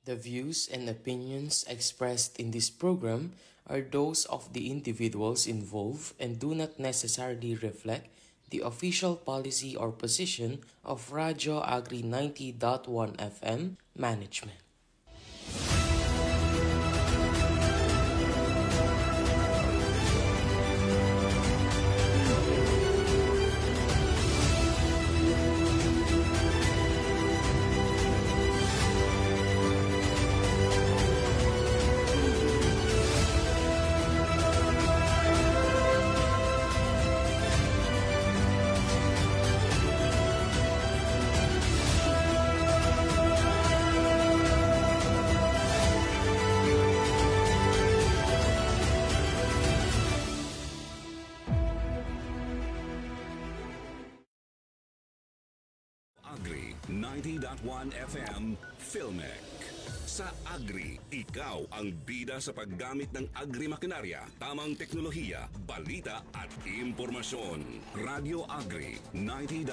The views and opinions expressed in this program are those of the individuals involved and do not necessarily reflect the official policy or position of Radyo Agri 90.1 FM management. Agri 90.1 FM Filmek. Sa Agri, ikaw ang bida sa paggamit ng agri-makinarya, tamang teknolohiya, balita at impormasyon. Radio Agri 90.1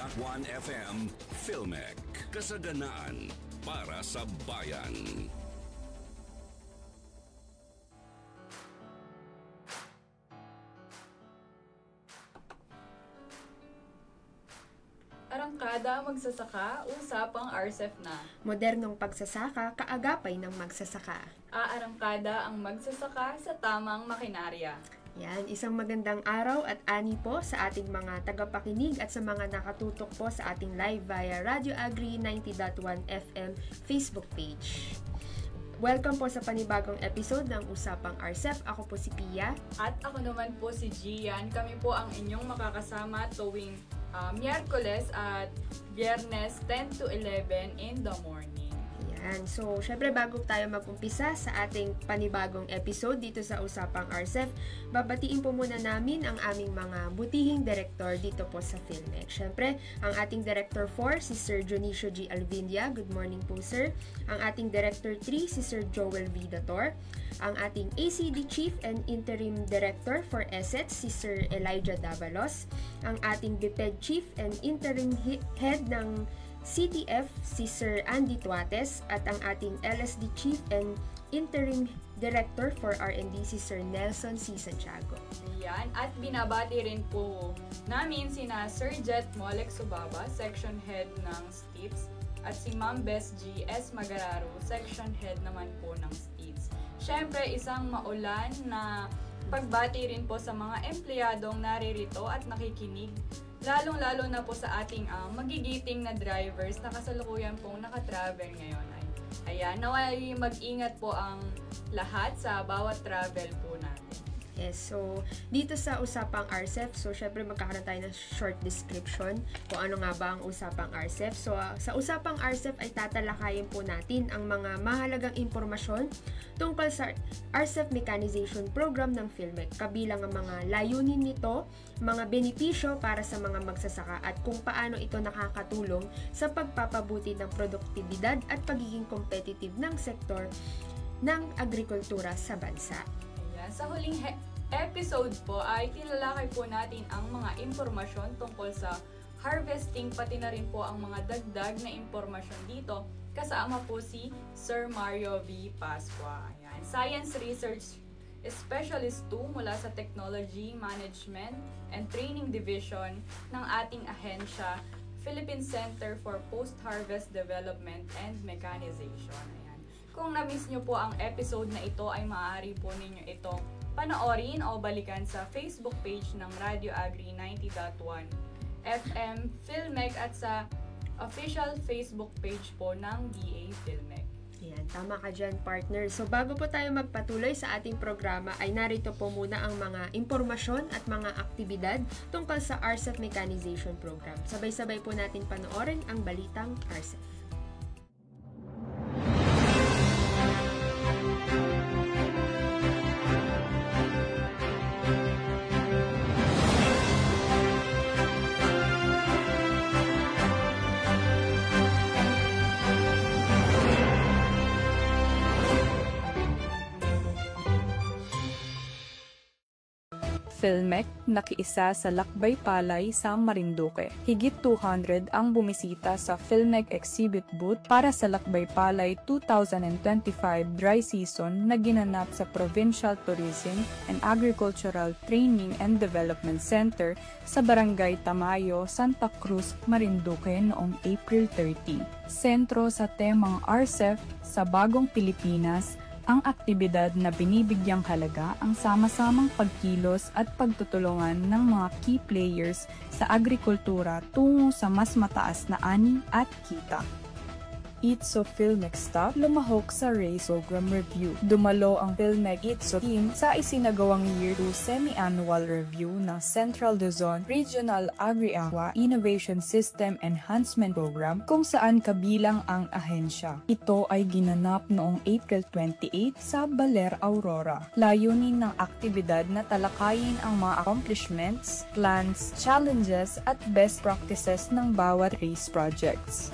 FM Filmek. Kasaganaan para sa bayan. Arangkada magsasaka, usapang RCEP na. Modernong pagsasaka, kaagapay ng magsasaka. Aarangkada ang magsasaka sa tamang makinarya. Yan, isang magandang araw at ani po sa ating mga tagapakinig at sa mga nakatutok po sa ating live via Radio Agri 90.1 FM Facebook page. Welcome po sa panibagong episode ng Usapang RCEP. Ako po si Pia. At ako naman po si Gian. Kami po ang inyong makakasama tuwing Miyerkules at Biyernes 10 to 11 in the morning. Yan. So, syempre bago tayo mag-umpisa sa ating panibagong episode dito sa Usapang RCEP, babatiin po muna namin ang aming mga butihing director dito po sa Filmek. Syempre, ang ating Director 4, si Sir Dionisio G. Alvindia. Good morning po, Sir. Ang ating Director 3, si Sir Joel V. Dator. Ang ating ACD Chief and Interim Director for Assets, si Sir Elijah Davalos. Ang ating BPED Chief and Interim Head ng CTF, si Sir Andy Tuates, at ang ating LSD Chief and Interim Director for R&D, si Sir Nelson C. Santiago. Yan, at binabati rin po namin sina Sir Jet Molek Subaba, Section Head ng STIPS, at si Ma'am Bess G. S. Magararo, Section Head naman po ng STIPS. Siyempre, isang maulan na pagbati rin po sa mga empleyadong naririto at nakikinig, lalong-lalo na po sa ating magigiting na drivers na kasalukuyan pong nakatravel ngayon. Ayan, naway mag-ingat po ang lahat sa bawat travel po natin. Yes, so dito sa Usapang RCEP, so syempre magkakaroon tayo ng short description kung ano nga ba ang Usapang RCEP. So sa Usapang RCEP ay tatalakayin po natin ang mga mahalagang impormasyon tungkol sa RCEP Mechanization Program ng Filmek, kabilang ang mga layunin nito, mga benepisyo para sa mga magsasaka at kung paano ito nakakatulong sa pagpapabuti ng produktibidad at pagiging competitive ng sektor ng agrikultura sa bansa. Ayan, sa huling episode po ay tinalakay po natin ang mga impormasyon tungkol sa harvesting, pati na rin po ang mga dagdag na impormasyon dito. Kasama po si Sir Mario V. Pascua. Ayan, Science Research Specialist 2 mula sa Technology, Management and Training Division ng ating ahensya, Philippine Center for Post-Harvest Development and Mechanization. Ayan. Kung na-miss nyo po ang episode na ito, ay maaari po ninyo itong panoorin o balikan sa Facebook page ng Radio Agri 90.1 FM Filmek at sa official Facebook page po ng DA Filmek. Yan, tama ka dyan, partner. So bago po tayo magpatuloy sa ating programa ay narito po muna ang mga impormasyon at mga aktibidad tungkol sa RCEP Mechanization Program. Sabay-sabay po natin panoorin ang balitang RCEP. PhilMec, nakiisa sa Lakbay Palay sa Marinduque. Higit 200 ang bumisita sa PhilMec exhibit booth para sa Lakbay Palay 2025 dry season na ginanap sa Provincial Tourism and Agricultural Training and Development Center sa Barangay Tamayo, Santa Cruz, Marinduque noong April 30. Sentro sa temang RCEP sa Bagong Pilipinas, ang aktibidad na binibigyang halaga ang sama-samang pagkilos at pagtutulungan ng mga key players sa agrikultura tungo sa mas mataas na ani at kita. ITSO PhilMec staff lumahok sa race program review. Dumalo ang PhilMec ITSO team sa isinagawang Year 2 semi-annual review ng Central Luzon Regional Agri-Aqua Innovation System Enhancement Program kung saan kabilang ang ahensya. Ito ay ginanap noong April 28 sa Baler, Aurora. Layunin ng aktibidad na talakayin ang mga accomplishments, plans, challenges at best practices ng bawat race projects.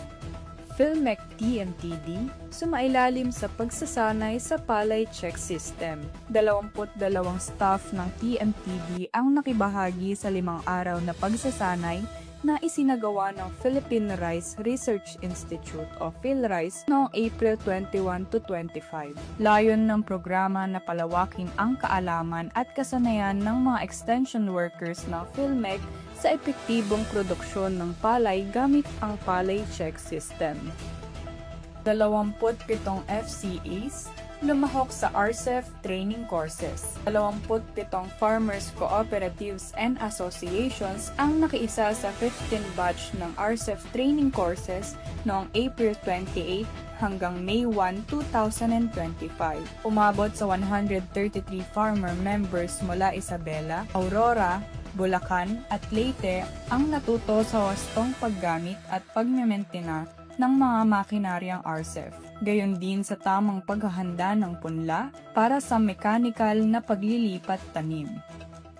PhilMec TMTD, sumailalim sa pagsasanay sa Palay Check System. 22 staff ng TMTD ang nakibahagi sa 5 araw na pagsasanay na isinagawa ng Philippine Rice Research Institute o PhilRice noong April 21 to 25. Layon ng programa na palawakin ang kaalaman at kasanayan ng mga extension workers ng PhilMec sa epektibong produksyon ng palay gamit ang Palay Check System. 27 FCAs lumahok sa RCEF training courses. 27 farmers cooperatives and associations ang nakiisa sa 15 batch ng RCEF training courses noong April 28 hanggang May 1, 2025. Umabot sa 133 farmer members mula Isabela, Aurora, Bulacan at Leyte ang natuto sa wastong paggamit at pagmementena ng mga makinaryang RCEF. Gayon din sa tamang paghahanda ng punla para sa mechanical na paglilipat tanim.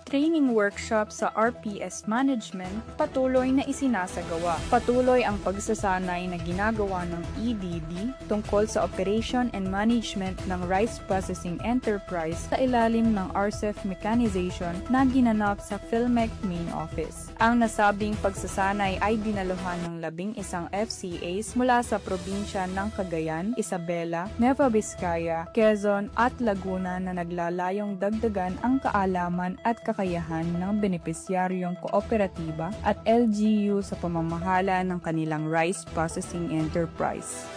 Training workshop sa RPS Management patuloy na isinasagawa. Patuloy ang pagsasanay na ginagawa ng EDD tungkol sa Operation and Management ng Rice Processing Enterprise sa ilalim ng RCEF Mechanization na ginanap sa PhilMec Main Office. Ang nasabing pagsasanay ay dinaluhan ng 11 FCAs mula sa probinsya ng Cagayan, Isabela, Nueva Vizcaya, Quezon at Laguna na naglalayong dagdagan ang kaalaman at kakayahan ng benepisyaryong kooperatiba at LGU sa pamamahala ng kanilang rice processing enterprise.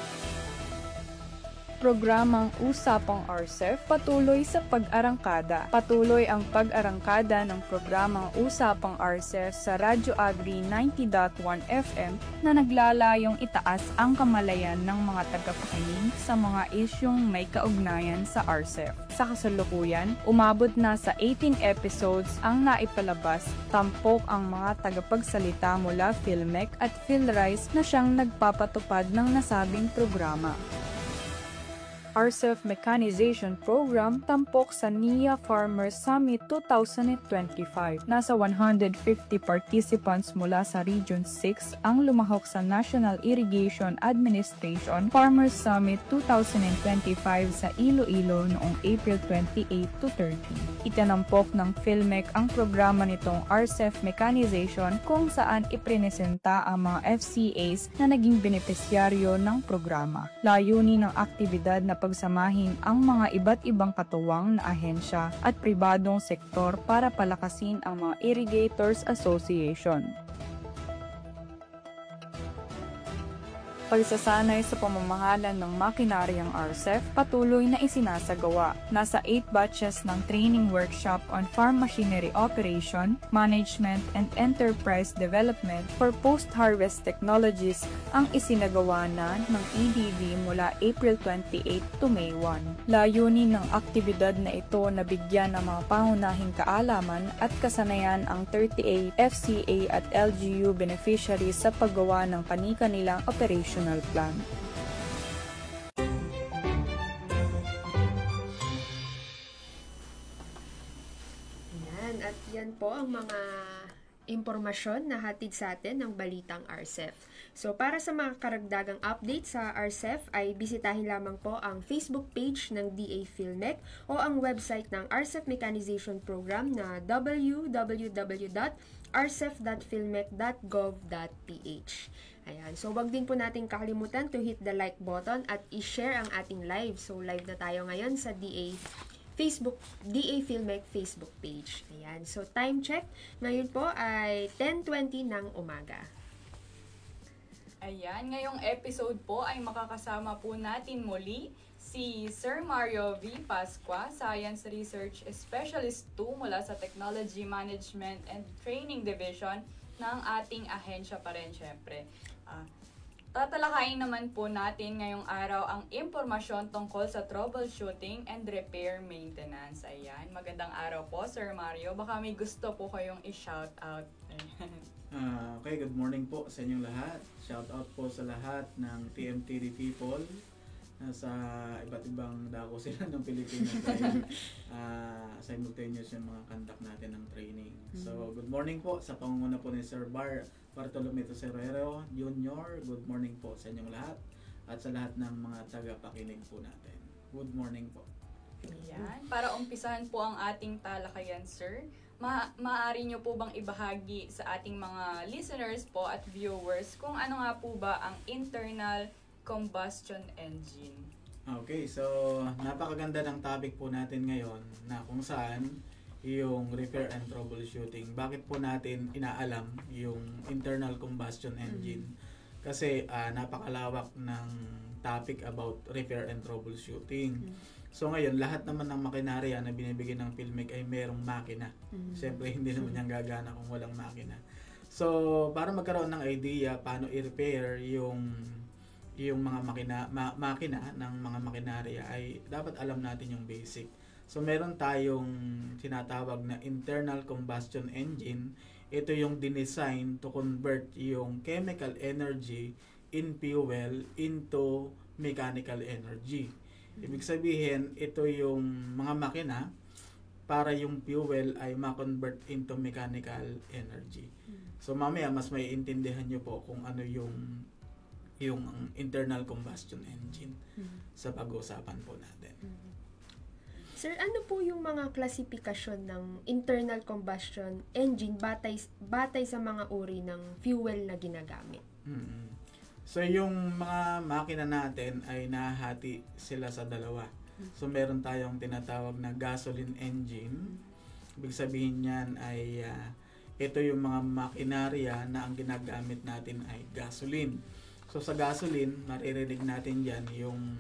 Programang Usapang RCEF patuloy sa pag-arangkada. Patuloy ang pag-arangkada ng programang Usapang RCEF sa Radyo Agri 90.1 FM na naglalayong itaas ang kamalayan ng mga tagapakinig sa mga isyung may kaugnayan sa RCEF. Sa kasalukuyan, umabot na sa 18 episodes ang naipalabas, tampok ang mga tagapagsalita mula PhilMec at PhilRice na siyang nagpapatupad ng nasabing programa. RCEF Mechanization Program tampok sa NIA Farmers Summit 2025. Nasa 150 participants mula sa Region 6 ang lumahok sa National Irrigation Administration Farmers Summit 2025 sa Iloilo noong April 28 to 30. Itinampok ng PhilMec ang programa nitong RCEF Mechanization kung saan ipresenta ang mga FCAs na naging benepisyaryo ng programa. Layunin ng aktibidad na pagsamahin ang mga iba't ibang katuwang na ahensya at pribadong sektor para palakasin ang mga Irrigators Association. Pagsasanay sa pamamahala ng makinaryang RCEF patuloy na isinasagawa. Nasa 8 batches ng training workshop on farm machinery operation, management, and enterprise development for post-harvest technologies ang isinagawa na ng EDD mula April 28 to May 1. Layunin ng aktibidad na ito na bigyan ng mga pangunahing kaalaman at kasanayan ang 38 FCA at LGU beneficiaries sa paggawa ng kani-kanilang operation plan. Yan, at yan po ang mga impormasyon impormasyon na hatid sa atin ng Balitang RCEF. So para sa mga karagdagang update sa RCEF ay bisitahin lamang po ang Facebook page ng DA Philmec o ang website ng RCEF Mechanization Program na www.rcef.philmec.gov.ph. Ayan. So wag din po natin kakalimutan to hit the like button at i-share ang ating live. So live na tayo ngayon sa DA Philmec Facebook page. Ayan. So time check ngayon po ay 10:20 ng umaga. Ayan, ngayong episode po ay makakasama po natin muli si Sir Mario V. Pascua, Science Research Specialist 2 mula sa Technology Management and Training Division ng ating ahensya pa rin syempre. Tatalakayin naman po natin ngayong araw ang impormasyon tungkol sa troubleshooting and repair maintenance. Ayan, magandang araw po Sir Mario. Baka may gusto po kayong i-shout out. Okay, good morning po sa inyong lahat. Shout out po sa lahat ng TMTD people. Nasa iba't ibang dako sila ng Pilipinas dahil simultaneous yung mga conduct natin ng training. So, good morning po sa pangunguna po ni Sir Bartolome Serrero Jr. Good morning po sa inyong lahat at sa lahat ng mga tagapakinig po natin. Good morning po. Ayan, para umpisahan po ang ating talakayan, Sir, maaari nyo po bang ibahagi sa ating mga listeners po at viewers kung ano nga po ba ang internal combustion engine? Okay, so napakaganda ng topic po natin ngayon na kung saan yung repair and troubleshooting. Bakit po natin inaalam yung internal combustion engine? Kasi napakalawak ng topic about repair and troubleshooting. So ngayon, lahat naman ng makinarya na binibigyan ng Philmec ay merong makina. Siyempre, hindi naman yan gagana kung walang makina. So, para magkaroon ng idea paano i-repair yung mga makina ng mga makinarya ay dapat alam natin yung basic. So, meron tayong tinatawag na internal combustion engine. Ito yung dinesign to convert yung chemical energy in fuel into mechanical energy. Ibig sabihin, ito yung mga makina para yung fuel ay ma-convert into mechanical energy. So mamaya mas may intindihan nyo po kung ano yung internal combustion engine sa pag-uusapan po natin. Sir, ano po yung mga klasifikasyon ng internal combustion engine batay sa mga uri ng fuel na ginagamit? So, yung mga makina natin ay nahati sila sa dalawa. So, meron tayong tinatawag na gasoline engine. Ibig sabihin niyan ay ito yung mga makinarya na ang ginagamit natin ay gasoline. So, sa gasoline, maririnig natin dyan yung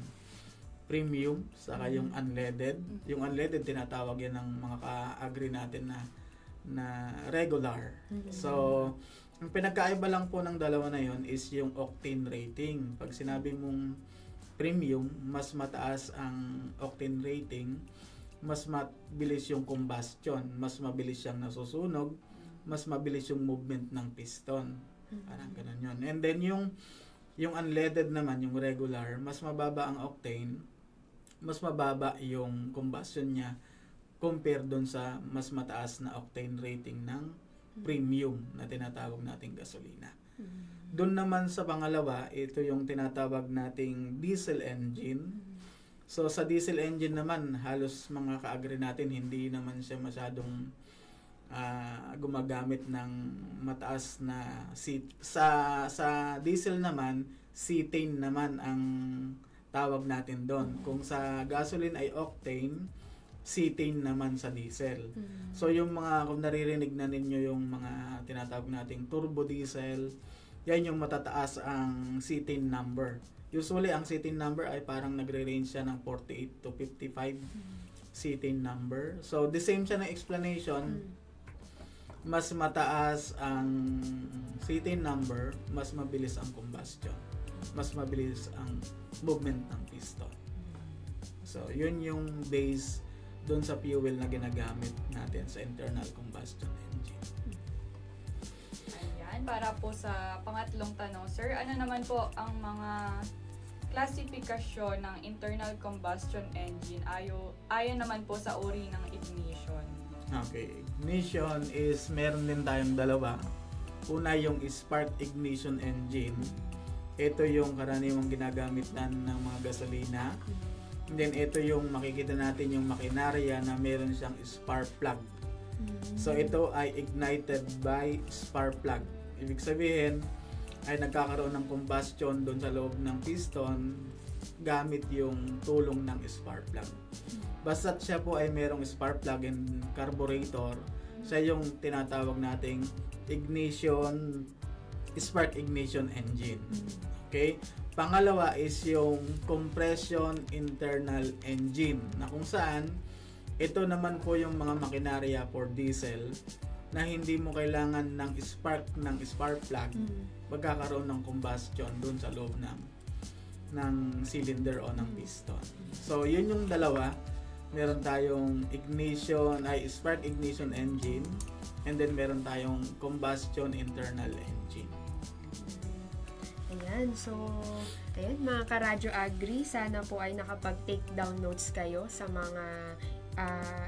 premium, saka yung unleaded. Yung unleaded, tinatawag yan ng mga ka-agree natin na regular. So, ang pinagkaiba lang po ng dalawa na yon is yung octane rating. Pag sinabi mong premium, mas mataas ang octane rating, mas mabilis yung combustion, mas mabilis siyang nasusunog, mas mabilis yung movement ng piston. Parang ganun yun. And then yung unleaded naman, yung regular, mas mababa ang octane, mas mababa yung combustion niya compare doon sa mas mataas na octane rating ng premium na tinatawag nating gasolina. Doon naman sa pangalawa, ito yung tinatawag nating diesel engine. So sa diesel engine naman, halos mga ka-agree natin, hindi naman siya masyadong gumagamit ng mataas na sa diesel naman, cetane naman ang tawag natin doon. Kung sa gasoline ay octane, cetane naman sa diesel. So yung mga, kung naririnig na ninyo yung mga tinatawag nating turbo diesel, yan yung matataas ang cetane number. Usually ang cetane number ay parang nagre-range siya ng 48 to 55 cetane number. So the same siya na explanation, mas mataas ang cetane number, mas mabilis ang combustion, mas mabilis ang movement ng piston. So yun yung base doon sa fuel na ginagamit natin sa internal combustion engine. Ayan, para po sa pangatlong tanong, Sir, ano naman po ang mga klasifikasyon ng internal combustion engine ayon naman po sa uri ng ignition? Okay, ignition is meron din tayong dalawa. Una yung spark ignition engine. Ito yung karaniwang ginagamit ng mga gasolina. And then ito yung makikita natin yung makinarya na meron siyang spark plug. So ito ay ignited by spark plug. Ibig sabihin ay nagkakaroon ng combustion doon sa loob ng piston gamit yung tulong ng spark plug. Basta't siya po ay merong spark plug and carburetor, siya yung tinatawag nating spark ignition engine. Okay? Pangalawa is yung compression internal engine, na kung saan ito naman po yung mga makinarya for diesel na hindi mo kailangan ng spark plug, magkakaroon ng combustion doon sa loob ng cylinder o ng piston. So yun yung dalawa. Meron tayong spark ignition engine, and then meron tayong combustion internal engine. Ayan, so mga karadyo agri, sana po ay nakapag-take down notes kayo sa mga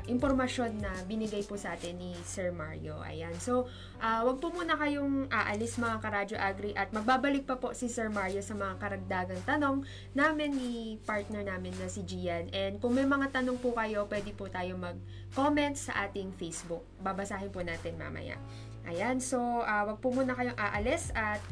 impormasyon na binigay po sa atin ni Sir Mario. Ayan. So, wag po muna kayong aalis mga karadyo agri at magbabalik pa po si Sir Mario sa mga karagdagang tanong namin ni partner namin na si Gian. And kung may mga tanong po kayo, pwede po tayo mag-comment sa ating Facebook. Babasahin po natin mamaya. Ayan. So, wag po muna kayong aalis at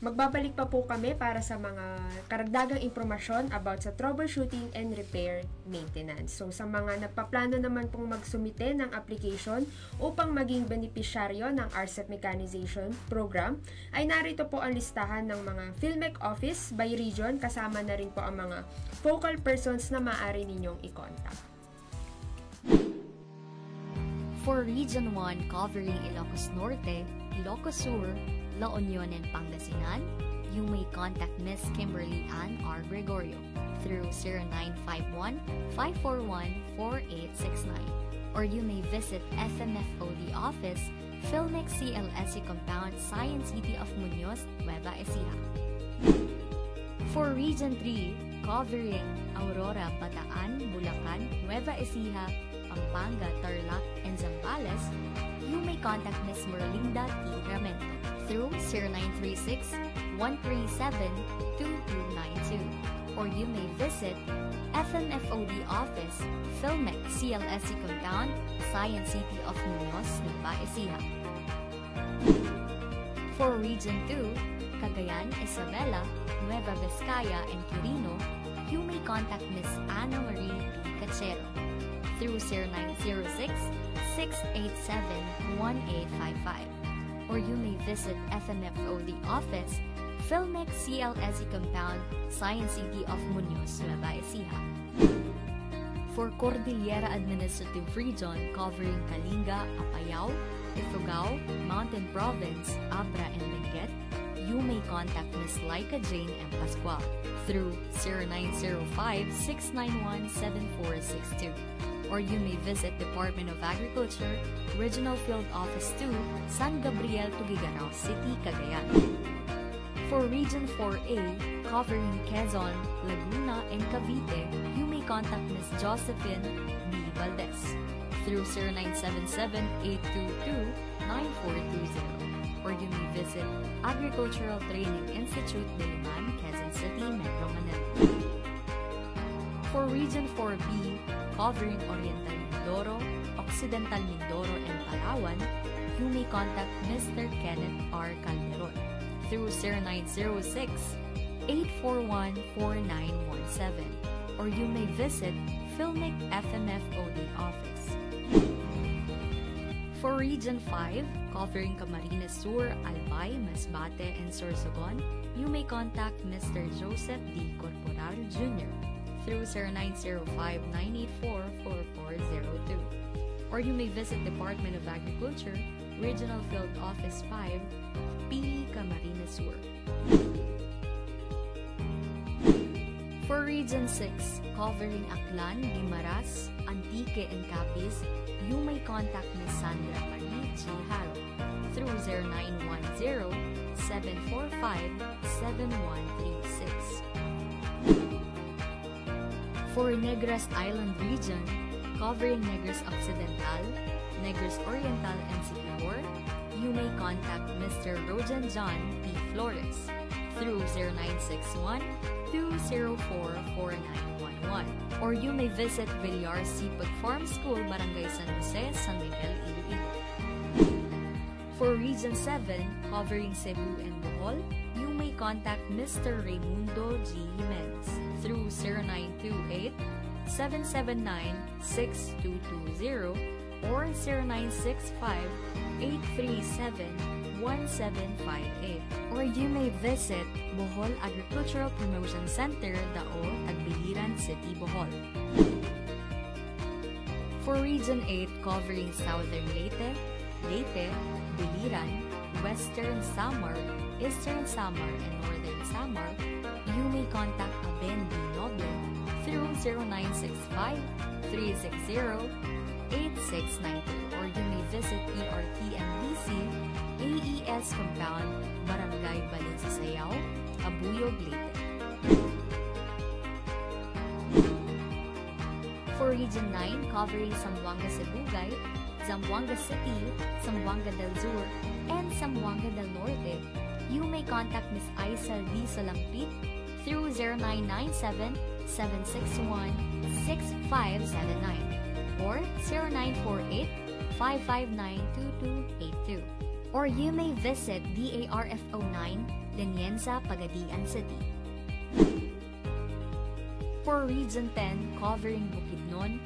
magbabalik pa po kami para sa mga karagdagang impormasyon about sa troubleshooting and repair maintenance. So, sa mga nagpaplano naman pong magsumite ng application upang maging benepisyaryo ng RCEP Mechanization Program, ay narito po ang listahan ng mga PhilMech office by region, kasama na rin po ang mga focal persons na maaari ninyong i-contact. For Region 1 covering Ilocos Norte, Ilocos Sur, La Union and Pangasinan, you may contact Ms. Kimberly Ann R. Gregorio through 0951-541-4869, or you may visit FMFOD office, PhilMech CLSC Compound, Science City of Muñoz, Nueva Ecija. For Region 3 covering Aurora, Bataan, Bulacan, Nueva Ecija, Pampanga, Tarlac, and Zambales, you may contact Ms. Merlinda T. Ramento through 0936-137-2292, or you may visit FMFOD office, PhilMech CLSC Compound, Science City of Muñoz, Nueva Ecija. For Region 2, Cagayan, Isabela, Nueva Vizcaya, and Quirino, you may contact Ms. Ana Marie P. Cachero through 0906-687-1855, or you may visit FMFOD office, PhilMech CLSC Compound, Science City of Muñoz, Nueva Ecija. For Cordillera Administrative Region covering Kalinga, Apayao, Ifugao, Mountain Province, Abra, and Benguet, you may contact Ms. Laika Jane M. Pascual through 0905-691-7462, or you may visit Department of Agriculture, Regional Field Office 2, San Gabriel, Tuguegarao City, Cagayan. For Region 4A, covering Quezon, Laguna, and Cavite, you may contact Ms. Josephine B. Valdez through 0977-822-9420, or you may visit Agricultural Training Institute, Diliman, Quezon City, Metro Manila. For Region 4B, covering Oriental Mindoro, Occidental Mindoro, and Palawan, you may contact Mr. Kenneth R. Calderon through 0906-841-4917, or you may visit PhilMech FMFOD office. For Region 5, covering Camarines Sur, Albay, Masbate, and Sorsogon, you may contact Mr. Joseph D. Corporal Jr. through 0905-984-4402, or you may visit Department of Agriculture, Regional Field Office 5, P. Camarines Sur. For Region 6, covering Aklan, Guimaras, Antique, and Capiz, you may contact Ms. Sandra Marie G. Haro through 0910-745-7136. For Negros Island region, covering Negros Occidental, Negros Oriental, and Siquijor, you may contact Mr. Rojan John P. Flores through 0961 204 4911, or you may visit Villar Seaport Farm School, Barangay San Jose, San Miguel, Iloilo. For Region 7, covering Cebu and Bohol, you may contact Mr. Raimundo G. Jimenez through 0928 779 6220 or 0965 837 1758, or you may visit Bohol Agricultural Promotion Center, Dao, Tagbiliran City, Bohol. For Region 8, covering Southern Leyte, Biliran, Western Samar, Eastern Samar, and Northern Samar, you may contact Aben B. Noble through 0965 360 8692, or you may visit ERTMDC AES Compound, Barangay Balinsasayaw, Abuyog, Leyte. For Region 9, covering Zamboanga Sibugay, Zamboanga City, Zamboanga del Sur, and Zamboanga del Norte, you may contact Ms. Aisel D. Salampit through 0997 761 6579 or 0948 559 2282. Or you may visit DARFO 9, Lenienza, Pagadian City. For Region 10, covering Bukidnon,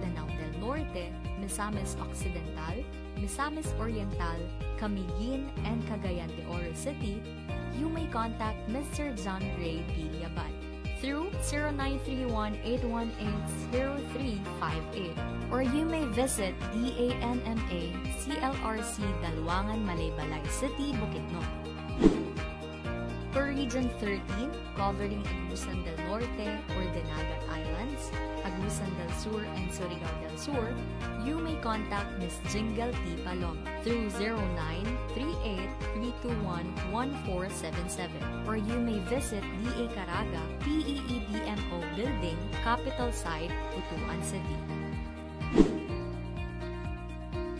Lanao del Norte, Misamis Occidental, Misamis Oriental, Camiguin, and Cagayan de Oro City, you may contact Mr. John Ray P. Liaban through 0931-818-0358, or you may visit DANMA CLRC Dalwangan, Malaybalay City, Bukidnon. For Region 13, covering Agusan del Norte or Dinagat Islands, Agusan del Sur, and Surigao del Sur, you may contact Ms. Jingle T. Palom through 0938-321-1477, or you may visit DA Caraga PEEDMO Building, Capital Site, Butuan City.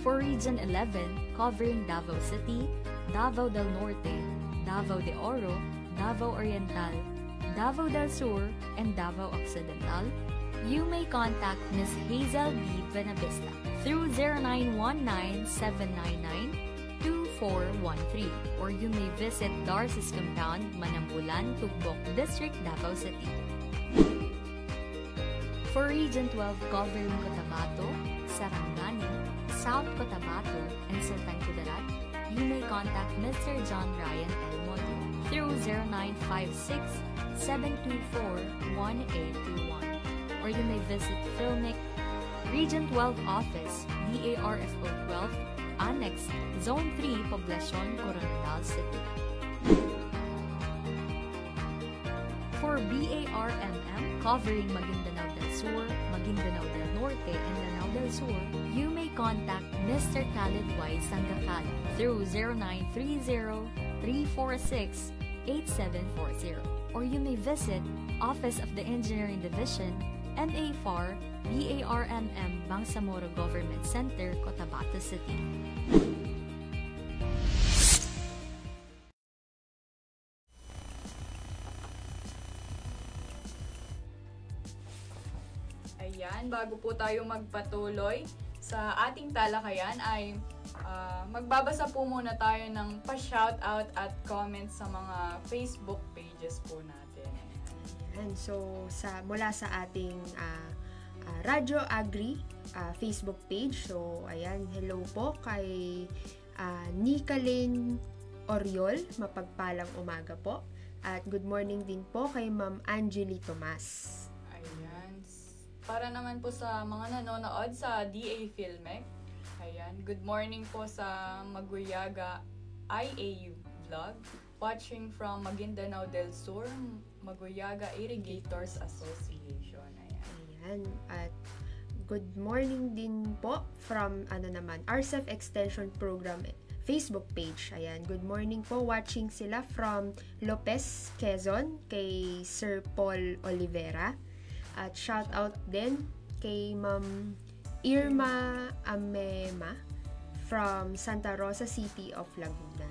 For Region 11, covering Davao City, Davao del Norte, Davao de Oro, Davao Oriental, Davao del Sur, and Davao Occidental, you may contact Ms. Hazel B. Benavista through 0919-799-2413, or you may visit Darcy's Compound, Manambulan, Tugbok District, Davao City. For Region 12, covering Cotabato, Sarangani, South Cotabato, and Sultan Kudarat, you may contact Mr. John Ryan L. Modio through 0956-724-1821, or you may visit Filmic Region 12 Office, DARFO 12, Annex, Zone 3, Poblacion, Coronadal City. For BARMM, covering Maguindanao del Sur, Maguindanao del Norte, and Lanao del Sur, you may contact Mr. Khalid Y. Sangacal through 0930-346-8740, or you may visit Office of the Engineering Division, MA FAR, BARMM, Bangsamoro Government Center, Cotabato City. Ayan, bago po tayo magpatuloy sa ating talakayan ay magbabasa po muna tayo ng pa-shoutout at comments sa mga Facebook pages po natin. Ayan, so mula sa ating Radyo Agri Facebook page. So, ayan, hello po kay Nicolene Oriol, mapagpalang umaga po. At good morning din po kay Ma'am Angeli Tomas. Ayan. Para naman po sa mga nanonood sa DA Filmec, ayan, good morning po sa Maguyaga IAU Vlog, watching from Maguindanao del Sur, Maguyaga Irrigators Association. Ayan. At good morning din po from RCEF Extension Program Facebook page. Ayan, good morning po. Watching sila from Lopez, Quezon, kay Sir Paul Olivera. At shout out din kay Ma'am Irma Amema from Santa Rosa City of Laguna.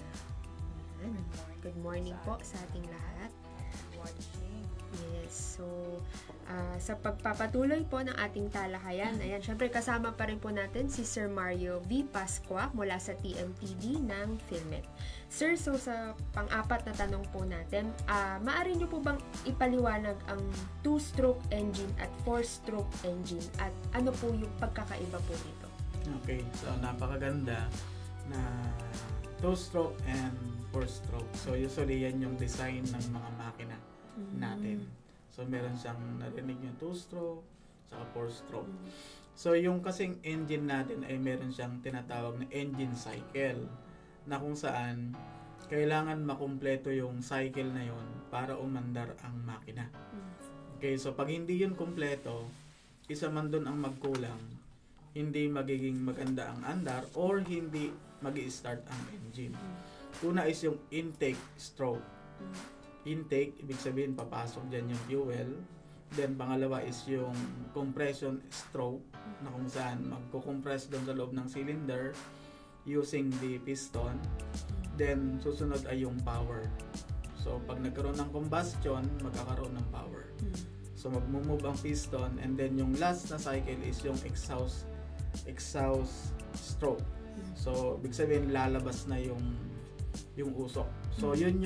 Ayan. Good morning po sa ating lahat. Yes, so sa pagpapatuloy po ng ating talakayan, ayan, syempre kasama pa rin po natin si Sir Mario V. Pascua mula sa TMTD ng PhilMec. Sir, so sa pang-apat na tanong po natin, maaari nyo po bang ipaliwanag ang 2-stroke engine at 4-stroke engine at ano po yung pagkakaiba po nito? Okay, so napakaganda na 2-stroke and 4-stroke. So usually yan yung design ng mga makina natin. So meron siyang narinig yung 2-stroke saka 4-stroke. So yung kasing engine natin ay meron siyang tinatawag na engine cycle na kung saan kailangan makumpleto yung cycle na yon para umandar ang makina. Okay, so pag hindi yun kumpleto, isa man dun ang magkulang, hindi magiging maganda ang andar or hindi magi-start ang engine. Una is yung intake stroke. Intake, ibig sabihin papasok dyan yung fuel. Then pangalawa is yung compression stroke na kung saan magkukompress doon sa loob ng cylinder using the piston. Then susunod ay yung power. So pag nagkaroon ng combustion, magkakaroon ng power. So magmumove ang piston, and then yung last na cycle is yung exhaust stroke. So ibig sabihin lalabas na yung usok. So yun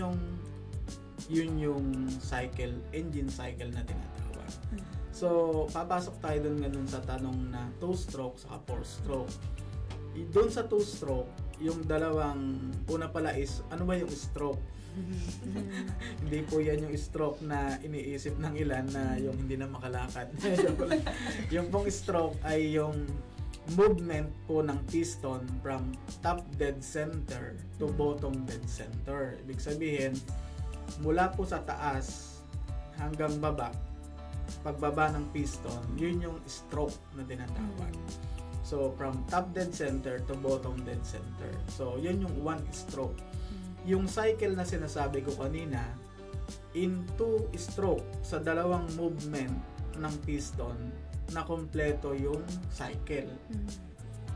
yung cycle, engine cycle na tinatawag. So papasok tayo dun ganun sa tanong na 2-stroke saka 4-stroke. Doon sa 2-stroke, yung dalawang, una pala is, ano ba yung stroke? Hindi po yan yung stroke na iniisip ng ilan na yung hindi na makalakad. Yung pong stroke ay yung movement po ng piston from top dead center to bottom dead center. Ibig sabihin, mula po sa taas hanggang baba, pagbaba ng piston, yun yung stroke na tinatawag. So, from top dead center to bottom dead center. So, yun yung 1 stroke. Yung cycle na sinasabi ko kanina, in 2 stroke, sa dalawang movement ng piston, na kompleto yung cycle.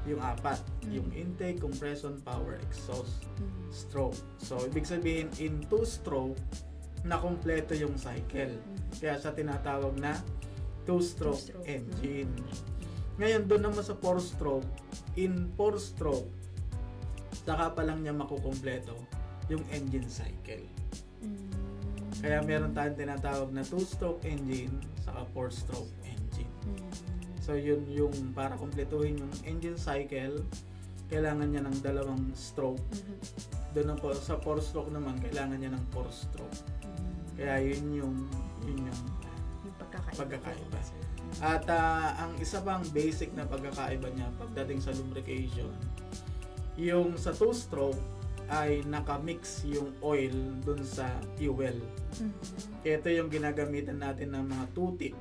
Yung 4. Yung intake, compression, power, exhaust, stroke. So, ibig sabihin, in 2 stroke, na kompleto yung cycle. Kaya sa tinatawag na 2-stroke engine. Ngayon, doon naman sa 4-stroke, in 4-stroke, saka pa lang niya makukompleto yung engine cycle. Kaya meron tayong tinatawag na 2-stroke engine, saka 4-stroke engine. So, yun yung para kumpletuhin yung engine cycle, kailangan niya ng 2 stroke. Doon po sa 4-stroke naman, kailangan niya ng 4-stroke. Kaya yun yung pagkakaiba. At ang isa pang basic na pagkakaiba niya pagdating sa lubrication, yung sa 2-stroke ay nakamix yung oil dun sa fuel. Ito yung ginagamitan natin ng mga tutik.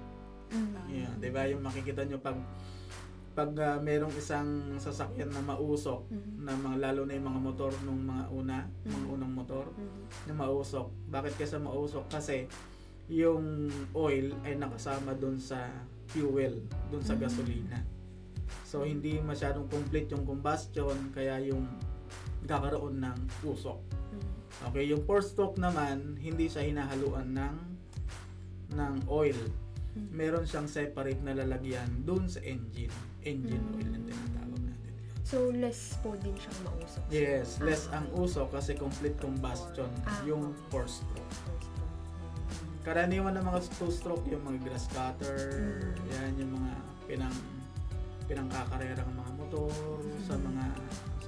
Yeah, 'di ba? Yung makikita nyo pag merong isang sasakyan na mausok, na lalo na yung mga motor nung mga unang motor na mausok. Bakit kasi mausok? Kasi yung oil ay nakasama dun sa fuel, dun sa gasolina. So hindi masyadong complete yung combustion, kaya yung kakaroon ng usok. Okay, yung 4-stroke naman, hindi siya hinahaluan ng oil. Meron siyang separate na lalagyan dun sa engine oil na tinatawag natin. So less po din siyang mausok. Yes, less ang usok kasi complete combustion yung 4-stroke. Karaniwan ng mga 2-stroke, yung mga grass cutter, yan yung mga pinangkakarerang mga motor, sa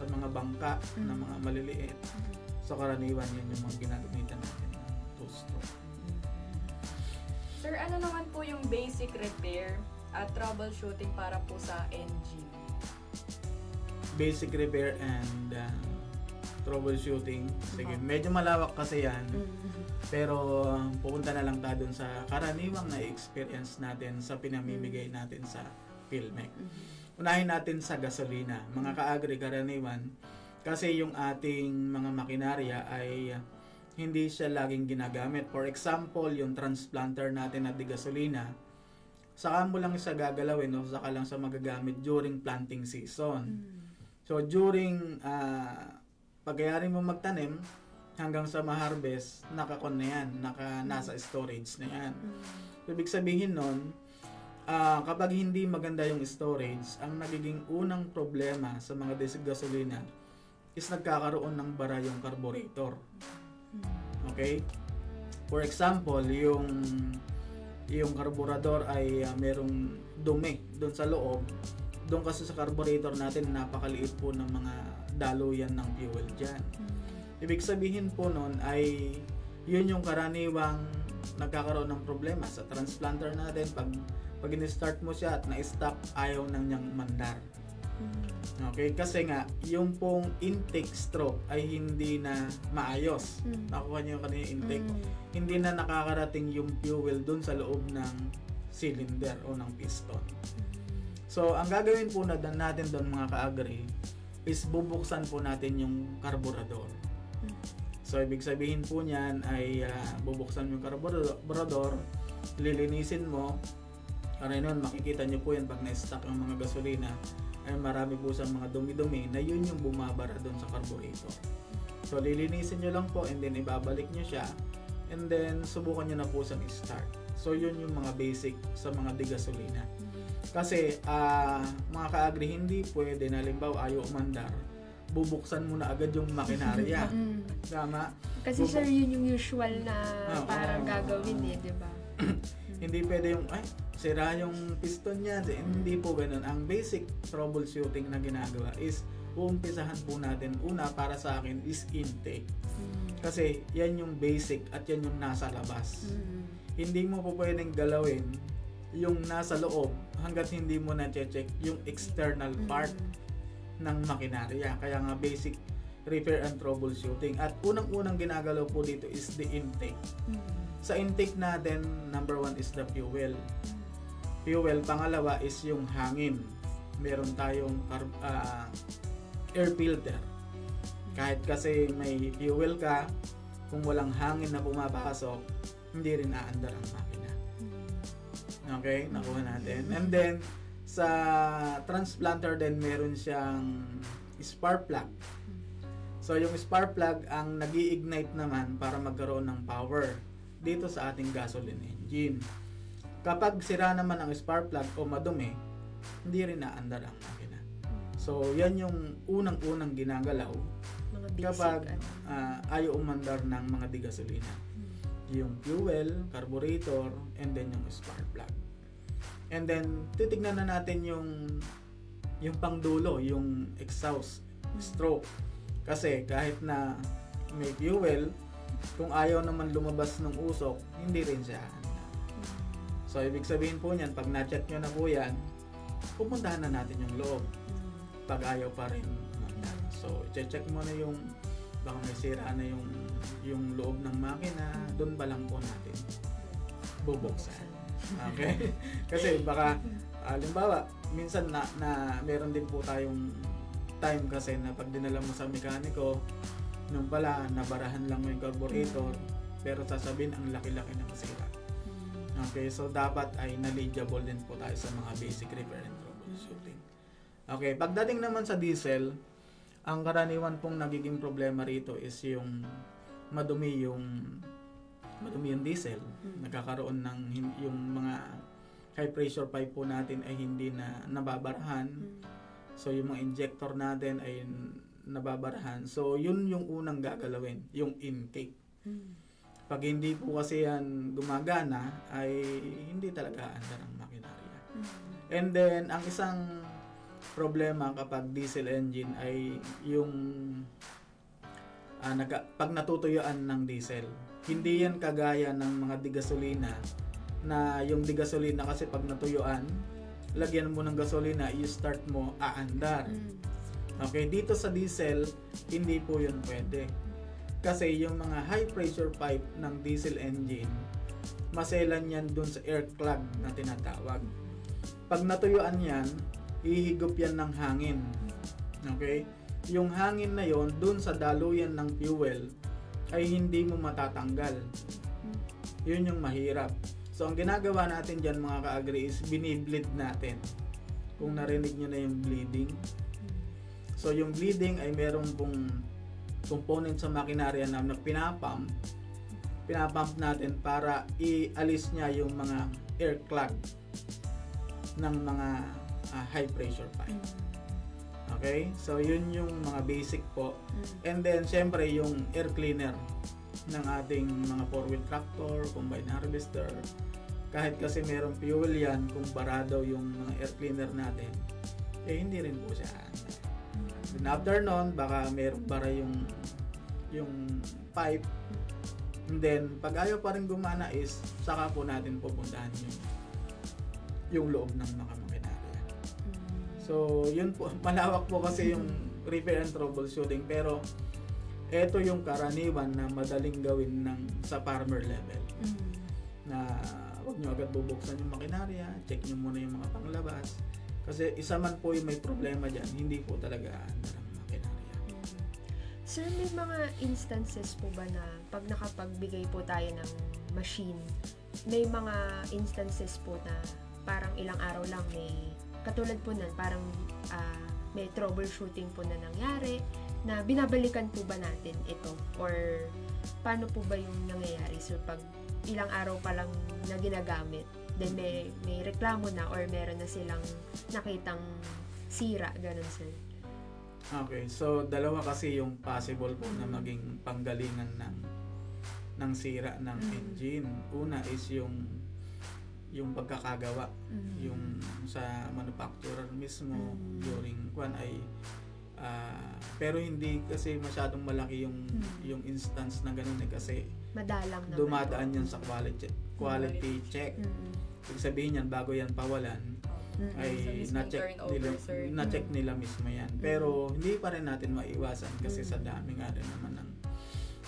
mga bangka na mga maliliit. So karaniwan yan yung mga ginagamitan natin ng 2-stroke. Sir, ano naman po yung basic repair at troubleshooting para po sa engine? Basic repair and troubleshooting. Sige, medyo malawak kasi yan. Pero pupunta na lang tayo dun sa karaniwang na experience natin sa pinamimigay natin sa PhilMec. Unahin natin sa gasolina. Mga ka-agri karaniwan, kasi yung ating mga makinarya ay hindi siya laging ginagamit. For example, yung transplanter natin na di gasolina, saka mo lang siya gagalawin o saka lang siya magagamit during planting season. So during pagyayari mo magtanim hanggang sa ma-harvest, naka-con na yan, nasa storage na yan. So, ibig sabihin nun, kapag hindi maganda yung storage, ang nagiging unang problema sa mga diesel gasolina is nagkakaroon ng bara yung carburetor. Okay? For example, yung carburetor ay merong dumi doon sa loob. Doon kasi sa carburetor natin, napakaliit po ng mga daluyan ng fuel dyan. Ibig sabihin po nun ay yun yung karaniwang nagkakaroon ng problema sa transplanter natin. Pag in-start mo siya at na-stop, ayaw nang niyang mandar. Okay? Kasi nga, yung pong intake stroke ay hindi na maayos. Nakuha niyo yung kanina intake. Hindi na nakakarating yung fuel dun sa loob ng cylinder o ng piston. So, ang gagawin po natin doon mga ka-agri is bubuksan po natin yung carburetor. So, ibig sabihin po niyan ay bubuksan mo yung carburetor, lilinisin mo. Para nun, makikita nyo po yan pag na-stock ang mga gasolina ay marami po sa mga dumi-dumi na yun yung bumabara doon sa carburetor. So, lilinisin nyo lang po and then ibabalik nyo siya and then subukan nyo na po sa start. So, yun yung mga basic sa mga digasolina. Kasi, mga ka-agri, hindi pwede na halimbawa ayaw umandar, bubuksan mo na agad yung makinarya. Tama? Kasi sir, yun yung usual na parang gagawin di ba? Hindi pwede yung, sira yung piston niya. Hindi po ganun. Ang basic troubleshooting na ginagawa is, uumpisahan po natin, una para sa akin is intake. Kasi yan yung basic at yan yung nasa labas. Hindi mo po pwedeng galawin yung nasa loob hanggat hindi mo na-check yung external part ng makinarya. Kaya nga basic repair and troubleshooting. At unang-unang ginagalaw po dito is the intake. Sa intake natin, number 1 is the fuel. Fuel, pangalawa is yung hangin. Meron tayong air filter. Kahit kasi may fuel ka, kung walang hangin na pumapasok, hindi rin aandar ang makina. Okay, nakuha natin. And then, sa transplanter din, meron siyang spark plug. So, yung spark plug ang nag-i-ignite naman para magkaroon ng power dito sa ating gasoline engine. Kapag sira naman ang spark plug o madumi, hindi rin naandar ang makina. So, yan yung unang-unang ginagalaw kapag ayaw umandar ng mga digasolina. Yung fuel, carburetor, and then yung spark plug. And then, titignan na natin yung pangdulo, yung exhaust stroke. Kasi kahit na may fuel, kung ayaw naman lumabas ng usok, hindi rin siya. So, ibig sabihin po niyan, pag na-check nyo na po yan, pupuntahan na natin yung loob. Pag ayaw pa rin. So, check mo na yung, baka may sira na yung loob ng makina, doon pa lang po natin bubuksan. Okay? Kasi baka, halimbawa, minsan na meron din po tayong time kasi na pag dinala mo sa mekaniko, nung pala, nabarahan lang yung carburetor, pero sasabihin ang laki-laki na masira. Okay, so dapat ay knowledgeable din po tayo sa mga basic repair and troubleshooting. Okay, pagdating naman sa diesel, ang karaniwan pong nagiging problema rito is yung madumi yung diesel. Nagkakaroon ng yung mga high pressure pipe po natin ay hindi na nababarahan. So yung mga injector natin ay nababarahan. So yun yung unang gagalawin, yung intake. Pag hindi po kasi yan gumagana, ay hindi talaga andar ang makinarya. And then, ang isang problema kapag diesel engine ay yung pag natutuyuan ng diesel. Hindi yan kagaya ng mga digasolina na yung digasolina kasi pag natuyuan, lagyan mo ng gasolina, i-start mo, aandar. Okay, dito sa diesel, hindi po yun pwede. Kasi yung mga high pressure pipe ng diesel engine, maselan yan dun sa air clog na tinatawag. Pag natuyuan yan, ihigop yan ng hangin. Okay? Yung hangin na yon dun sa daluyan ng fuel ay hindi mo matatanggal. Yun yung mahirap. So, ang ginagawa natin dyan mga ka-agri is binibleed natin. Kung narinig nyo na yung bleeding. So yung bleeding ay meron pong component sa makinarya na pinapump natin para ialis niya yung mga air clog ng mga high pressure pipe. Okay? So yun yung mga basic po. And then syempre yung air cleaner ng ating mga 4-wheel tractor, combine harvester. Kahit kasi merong fuel yan, kung barado yung mga air cleaner natin, hindi rin po siya. Then after nun, baka merong bara yung pipe. And then, pag ayaw pa rin gumana is, saka po natin pupuntahan yung loob ng mga makinarya. So, yun po, malawak po kasi yung repair and troubleshooting. Pero, ito yung karaniwan na madaling gawin sa farmer level. Na huwag nyo agad bubuksan yung makinarya, check nyo muna yung mga panglabas. Kasi isa man po yung may problema dyan, hindi po talaga ng makinarya. Sir, may mga instances po ba na pag nakapagbigay po tayo ng machine, may mga instances po na parang ilang araw lang may, katulad po nan, parang may troubleshooting po na nangyari, na binabalikan po ba natin ito? Or paano po ba yung nangyayari? So, pag ilang araw pa lang na ginagamit, then may reklamo na or meron na silang nakitang sira, ganun, sir. Okay, so dalawa kasi yung possible po na maging panggalingan ng sira ng engine. Una is yung pagkakagawa, yung sa manufacturer mismo during ay pero hindi kasi masyadong malaki yung instance na ganun kasi madalang naman dumadaan yan sa quality check. Ibig sabihin yan, bago yan pawalan, ay na-check nila mismo yan. Pero hindi pa rin natin maiwasan kasi sa dami nga rin naman ng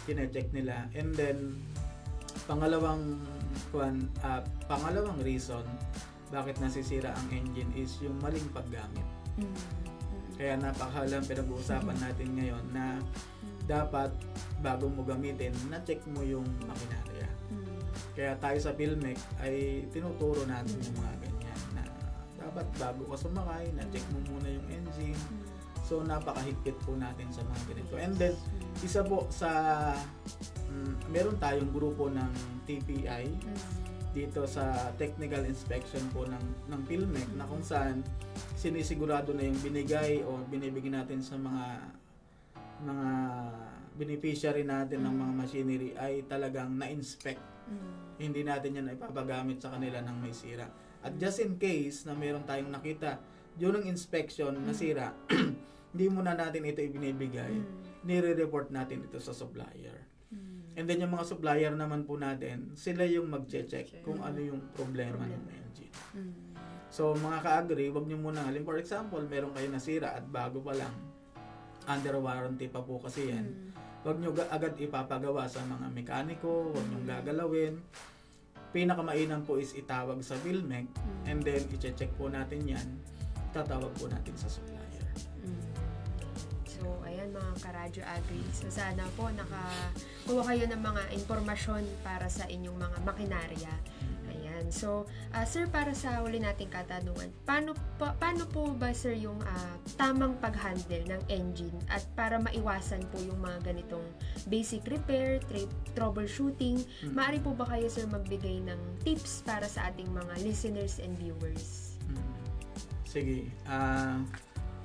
kine-check nila. And then pangalawang reason bakit nasisira ang engine is yung maling paggamit. Kaya napakahalang pinag-uusapan natin ngayon na dapat bago mo gamitin, na-check mo yung makinarya. Kaya tayo sa PhilMec ay tinuturo natin yung mga ganyan na dapat bago ka sumakay, na-check mo muna yung engine. So napakahigpit po natin sa mga ganito. And then isa po sa meron tayong grupo ng TPI dito sa technical inspection po ng PhilMec na kung saan sinisigurado na yung binigay o binibigyan natin sa mga beneficiary natin ng mga machinery ay talagang na-inspect. Hindi natin yan ipapagamit sa kanila ng may sira. At just in case na meron tayong nakita during inspection na sira, hindi muna natin ito ibinibigay, nire-report natin ito sa supplier. And then yung mga supplier naman po natin, sila yung mag-check kung ano yung problema ng engine. So mga ka-agri, wag nyo muna, for example, meron kayo nasira at bago pa lang, under warranty pa po kasi yan, wag nyo agad ipapagawa sa mga mekaniko, wag nyo gagalawin. Pinakamainam po is itawag sa PhilMec and then i-check po natin yan, tatawag po natin sa supplier. So, ayan mga ka-Radyo Agri. So, sana po nakakuha kayo ng mga informasyon para sa inyong mga makinarya. Ayan. So, sir, para sa huli nating katanungan, paano po ba, sir, yung tamang pag-handle ng engine at para maiwasan po yung mga ganitong basic repair, troubleshooting, maaari po ba kayo, sir, magbigay ng tips para sa ating mga listeners and viewers? Sige.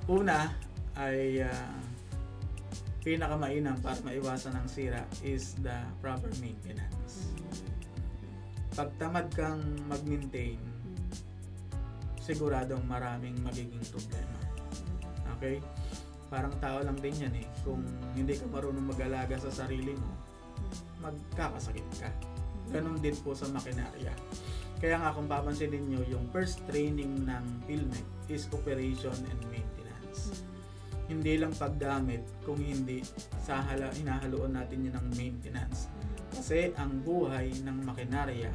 Una ay pinakamainam para maiwasan ang sira is the proper maintenance. Pag tamad kang mag-maintain, siguradong maraming magiging problema. Okay? Parang tao lang din yan eh. Kung hindi ka marunong mag-alaga sa sarili mo, magkakasakit ka. Ganun din po sa makinarya. Kaya nga kung papansinin nyo, yung first training ng PhilMec is operation and maintenance. Hindi lang paggamit, kung hindi hinahaluan natin yun ng maintenance. Kasi ang buhay ng makinarya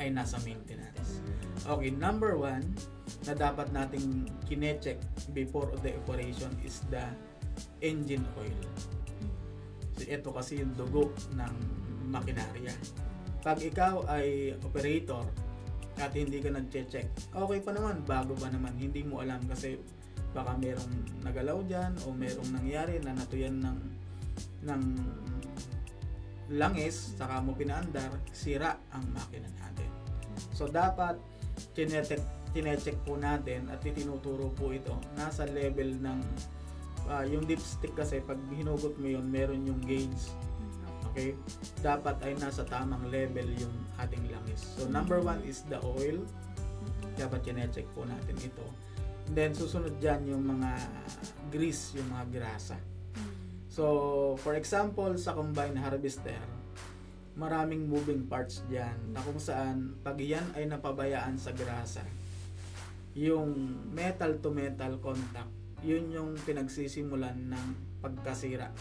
ay nasa maintenance. Okay, number 1 na dapat nating kine-check before the operation is the engine oil. So, ito kasi yung dugo ng makinarya. Pag ikaw ay operator at hindi ka nag-check, okay pa naman, bago pa naman, hindi mo alam kasi baka merong nagalaw dyan o merong nangyari na natuyan ng langis, saka mo pinaandar, sira ang makina natin. So dapat chinecheck po natin at itinuturo po ito nasa level ng yung dipstick, kasi pag hinugot mo yun, meron yung gauge. Okay? Dapat ay nasa tamang level yung ating langis. So number 1 is the oil. Dapat chinecheck po natin ito. And then susunod dyan yung mga grease, yung mga grasa. So for example, sa combine harvester, maraming moving parts dyan na kung saan pag yan ay napabayaan sa grasa, yung metal to metal contact, yun yung pinagsisimulan ng pagkasira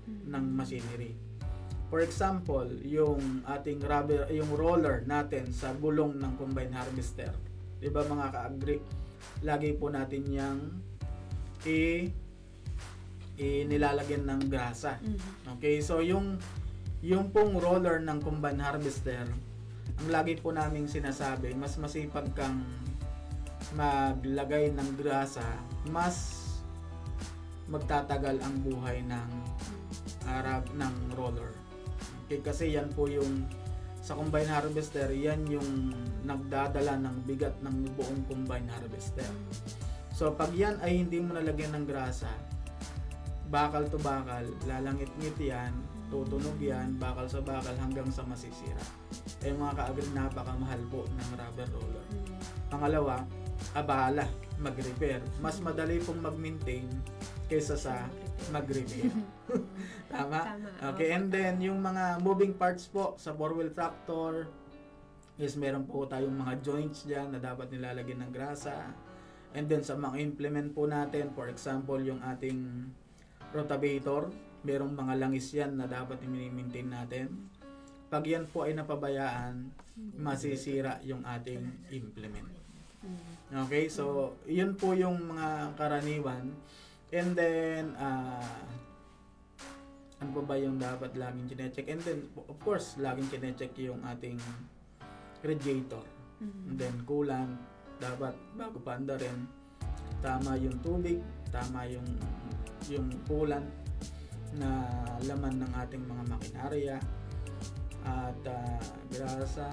ng machinery. For example, yung ating rubber, yung roller natin sa gulong ng combine harvester, di ba mga ka-agri, lagi po natin yang nilalagyan ng grasa. Okay, so yung pong roller ng combine harvester, ang lagi po naming sinasabi, mas masipag kang maglagay ng grasa, mas magtatagal ang buhay ng roller. Okay, kasi yan po yung sa combine harvester, yan yung nagdadala ng bigat ng buong combine harvester. So pag yan ay hindi mo nalagyan ng grasa, bakal to bakal, lalangit-ngit yan, tutunog yan, bakal sa bakal hanggang sa masisira. Eh mga ka-agri, napakamahal po ng rubber roller. Pangalawa, abala, mag-repair. Mas madali pong mag-maintain kaysa sa mag-repair. Tama? Okay, and then yung mga moving parts po sa 4-wheel tractor, is meron po tayong mga joints dyan na dapat nilalagyan ng grasa. And then sa mga implement po natin, for example, yung ating rotavator, merong mga langis yan na dapat i-maintain natin. Pag yan po ay napabayaan, masisira yung ating implement. Okay, so yun po yung mga karaniwan. And then ano pa ba yung dapat laging chinecheck? And then of course, laging chinecheck yung ating radiator. And then coolant, dapat bago pa andarin, tama yung tubig, tama yung coolant na laman ng ating mga makinarya, at grasa,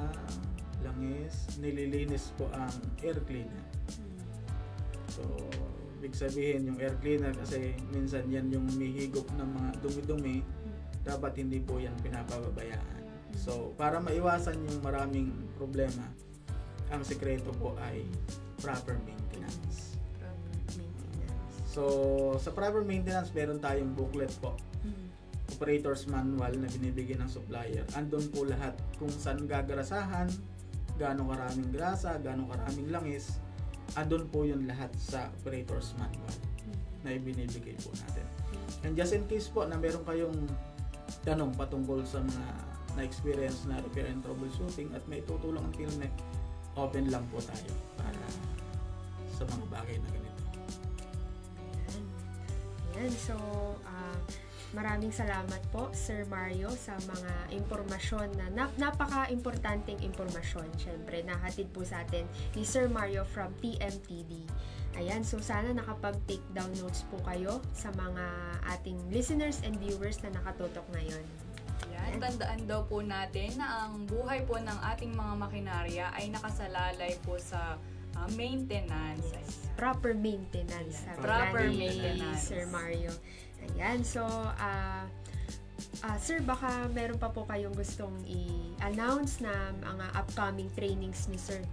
langis, nililinis po ang air cleaner. So ibig sabihin yung air cleaner, kasi minsan yan yung mihigop ng mga dumi-dumi, dapat hindi po yan pinapababayaan. So para maiwasan yung maraming problema, ang sekreto po ay proper maintenance. So sa proper maintenance, meron tayong booklet po, operator's manual na binibigyan ng supplier. Andun po lahat kung saan gagarasahan, gaano karaming grasa, gaano karaming langis. Andun po yun lahat sa operator's manual na ibinibigay po natin. And just in case po na meron kayong tanong patungkol sa mga na-experience na repair and troubleshooting at may tutulong ang Philmec, open lang po tayo para sa mga bagay na ganito. Yan. So, maraming salamat po, Sir Mario, sa mga impormasyon na napaka-importanteng impormasyon. Siyempre, nahatid po sa atin ni Sir Mario from PMTD. Ayan, so sana nakapag-take down notes po kayo sa mga ating listeners and viewers na nakatutok ngayon. Yan, tandaan daw po natin na ang buhay po ng ating mga makinarya ay nakasalalay po sa maintenance. Yes. Proper maintenance. Yeah. Proper ni maintenance. Sir Mario. Ayan, so sir, baka meron pa po kayong gustong i-announce na mga upcoming trainings ni Sir?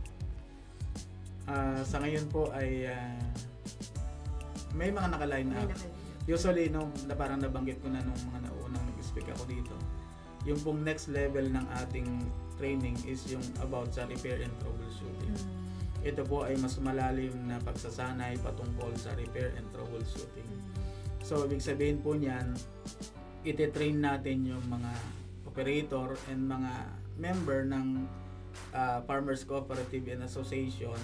Sa ngayon po ay may mga naka-line up. Usually, parang nabanggit ko na nung mga naunang nag-speak ako dito, yung pong next level ng ating training is yung about sa repair and troubleshooting. Ito po ay mas malalim na pagsasanay patungkol sa repair and troubleshooting. So, ibig sabihin po niyan, iti-train natin yung mga operator and mga member ng Farmers Cooperative and Association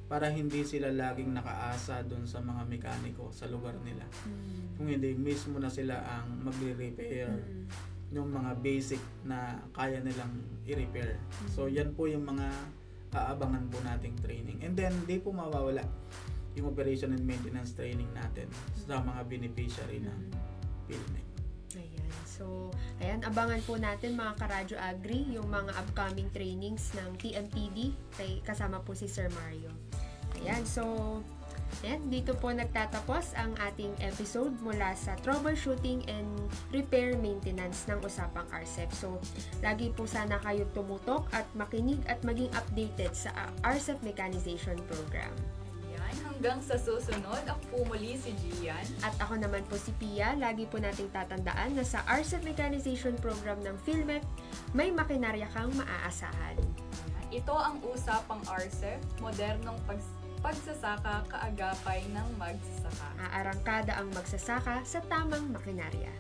para hindi sila laging nakaasa doon sa mga mekaniko sa lugar nila. Kung hindi, mismo na sila ang magre-repair yung mga basic na kaya nilang i-repair. So, yan po yung mga aabangan po nating training. And then, di po mawawala yung operation and maintenance training natin sa mga beneficiary ng PhilMec. Ayan. So, ayan, abangan po natin mga Karadyo Agri, yung mga upcoming trainings ng TMPD, kasama po si Sir Mario. Ayan, so, ayan, dito po nagtatapos ang ating episode mula sa troubleshooting and repair maintenance ng Usapang RCEP. So, lagi po sana kayo tumutok at makinig at maging updated sa RCEP Mechanization Program. Ayan, hanggang sa susunod, ako po muli si Gian. At ako naman po si Pia. Lagi po nating tatandaan na sa RCEP Mechanization Program ng PhilMec, may makinarya kang maaasahan. Ito ang Usapang RCEP, modernong pagsasaka kaagapay ng magsasaka. Aarangkada ang magsasaka sa tamang makinarya.